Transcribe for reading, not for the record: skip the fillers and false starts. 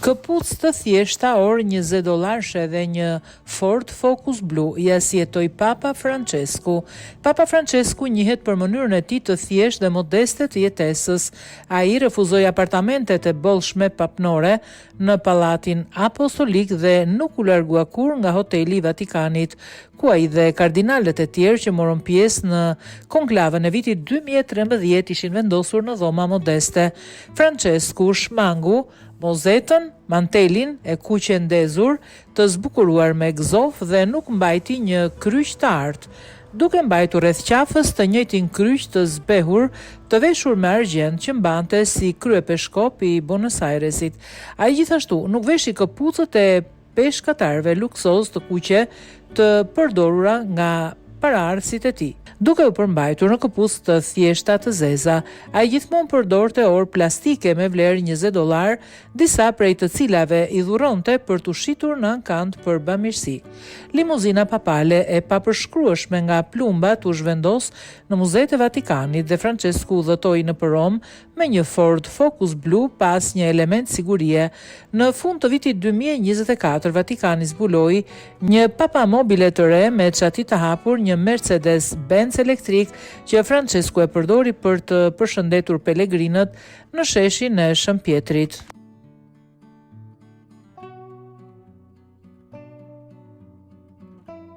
Këpucë të thjeshta orë $20 dhe një Ford Focus blu, ja si jetoi Papa Francesku. Papa Francesku njihet për mënyrën e tij të thjeshtë dhe modeste të jetesës. Ai refuzoi apartamentet e bollshme papnore në Pallatin Apostolik dhe nuk u largua kurrë nga hoteli i Vatikanit, ku ai dhe kardinalët e tjerë që morën pjesë në konklavën e vitit 2013 ishin vendosur në dhoma modeste. Francesku shmangu mozetën, mantelin e kuqe ndezur të zbukuruar me gzof dhe nuk mbajti një kryq të artë, duke mbajtur rreth qafës të njëjtin kryq të zbehur të veshur me argjend që mbante si kryepeshkop i Buenos Airesit. Ai gjithashtu nuk veshi këpucët e peshkatarëve luksoz të kuqe të përdorura nga paraardhësit e tij. Duke u përmbajtur në këpucë të thjeshta të zeza, ai gjithmonë përdorte orë plastike me vlerë $20, disa prej të cilave i dhuronte për t'u shitur në ankant për bamirësi. Limuzina papale e papërshkrueshme nga plumbat u zhvendos në Muzeet e Vatikanit dhe Francesku udhëtoi në Rom me një Ford Focus blu pas një element sigurie. Në fund të vitit 2024, Vatikani zbuloi një papamobile të re me çati të hapur, një Mercedes-Benz elektrik që Francesku e përdori për të përshëndetur pelegrinët në sheshin e Shëmpjetrit.